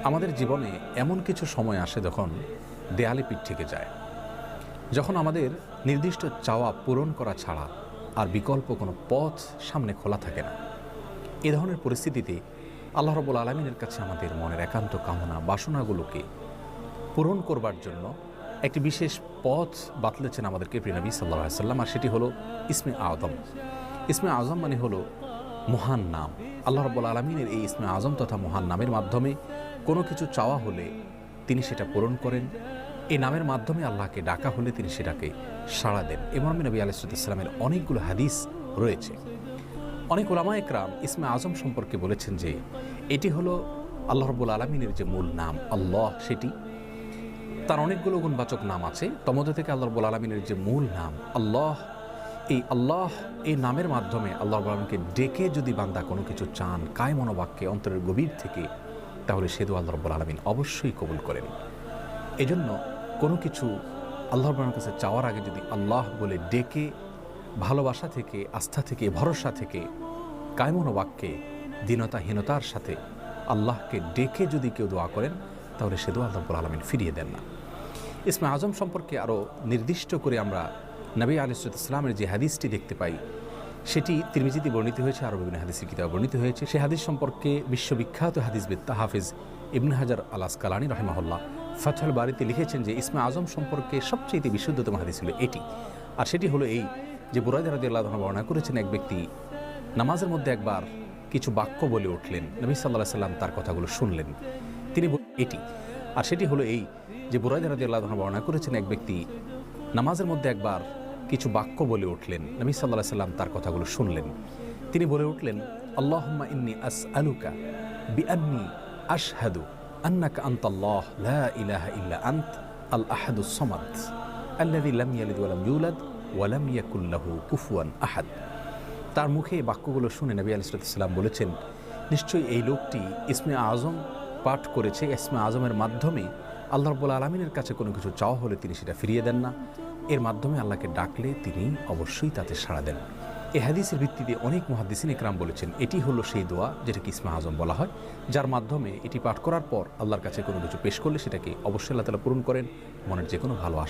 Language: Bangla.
আমাদের জীবনে এমন কিছু সময় আসে যখন দেয়ালে পিঠ থেকে যায়, যখন আমাদের নির্দিষ্ট চাওয়া পূরণ করা ছাড়া আর বিকল্প কোনো পথ সামনে খোলা থাকে না। এ ধরনের পরিস্থিতিতে আল্লাহ রাব্বুল আলামিনের কাছে আমাদের মনের একান্ত কামনা বাসনাগুলোকে পূরণ করবার জন্য একটি বিশেষ পথ বাতলেছেন আমাদেরকে প্রিয় নবী সাল্লাল্লাহু আলাইহি ওয়াসাল্লাম, আর সেটি হলো ইসমে আযম। ইসমে আযম মানে হলো মহান নাম। আল্লাহ রাব্বুল আলামিনের এই ইসমে আযম তথা মহান নামের মাধ্যমে কোনো কিছু চাওয়া হলে তিনি সেটা পূরণ করেন। এই নামের মাধ্যমে আল্লাহকে ডাকা হলে তিনি সেটাকে সাড়া দেন। এ মর্মে নবী আলাইহিস সালামের অনেকগুলো হাদিস রয়েছে। অনেক উলামায়ে কেরাম ইসমে আযম সম্পর্কে বলেছেন যে এটি হলো আল্লাহ রাব্বুল আলামিনের যে মূল নাম আল্লাহ, সেটি তার অনেকগুলো গুণবাচক নাম আছে। তমধ্যে থেকে আল্লাহ রাব্বুল আলামিনের যে মূল নাম আল্লাহ, এই নামের মাধ্যমে আল্লাহ রাব্বুল আলামিনকে ডেকে যদি বান্দা কোনো কিছু চান কায় মনোবাক্যে অন্তরের গভীর থেকে, তাহলে সে দোয়া আল্লাহ রাব্বুল আলামিন অবশ্যই কবুল করেন। এজন্য কোনো কিছু আল্লাহ রাব্বুল আলামিনের কাছে চাওয়ার আগে যদি আল্লাহ বলে ডেকে ভালোবাসা থেকে, আস্থা থেকে, ভরসা থেকে, কায় মনোবাক্যে দীনতাহীনতার সাথে আল্লাহকে ডেকে যদি কেউ দোয়া করেন, তাহলে সে দোয়া আল্লাহ রাব্বুল আলামিন ফিরিয়ে দেন না। ইসমে আযম সম্পর্কে আরও নির্দিষ্ট করে আমরা নবী আলাইহিস সালামের যে হাদিসটি দেখতে পাই, সেটি তিরমিজিতে বর্ণিত হয়েছে, আরও বিভিন্ন হাদিসের কিতাবে বর্ণিত হয়েছে। সে হাদিস সম্পর্কে বিশ্ববিখ্যাত হাদিসবিদ হাফেজ ইবনে হাজার আল আসকালানী রাহিমাহুল্লাহ ফাতহুল বারীতে লিখেছেন যে ইসমে আযম সম্পর্কে সবচেয়ে বিশুদ্ধতম হাদিস হলো এটি। আর সেটি হলো এই যে বুরায়দা রাদিয়াল্লাহু আনহু বর্ণনা করেছেন, এক ব্যক্তি নামাজের মধ্যে একবার কিছু বাক্য বলে উঠলেন, নবী সাল্লাল্লাহু আলাইহি সাল্লাম তার কথাগুলো শুনলেন। তিনি এটি আর সেটি হলো এই যে বুরায়দা রাদিয়াল্লাহু আনহু বর্ণনা করেছেন, এক ব্যক্তি নামাজের মধ্যে একবার কিছু বাক্য বলে উঠলেন, নবী সাল্লাল্লাহু আলাইহি সাল্লাম তার কথাগুলো শুনলেন। তিনি বলে উঠলেন, আল্লাহুম্মা ইন্নী আসআলুকা বিআন্নী আশহাদু আন্নাকা আনতাল্লাহ লা ইলাহা ইল্লা আনত আল আহাদুস সামাদ আল্লাযী লাম ইয়ালিদ ওয়া লাম ইউলাদ ওয়া লাম ইয়াকুল লাহু কুফুয়ান আহাদ। তার মুখে এই বাক্যগুলো শুনে নবী আলাইহিস সালাম বলেছেন, নিশ্চয়ই এই লোকটি ইসমে আযম পাঠ করেছে। ইসমে আযমের মাধ্যমে আল্লাহ রাব্বুল আলামিনের কাছে কোনো কিছু চাওয়া হলে তিনি সেটা ফিরিয়ে দেন না। এর মাধ্যমে আল্লাহকে ডাকলে তিনি অবশ্যই তাতে সাড়া দেন। এই হাদিসের ভিত্তিতে অনেক মুহাদ্দিসিন ইকরাম বলেছেন এটি হলো সেই দোয়া যেটাকে ইসমে আযম বলা হয়, যার মাধ্যমে এটি পাঠ করার পর আল্লাহর কাছে কোনো কিছু পেশ করলে সেটাকে অবশ্যই আল্লাহ তাআলা পূরণ করেন, মনের যে কোনো ভালো আশা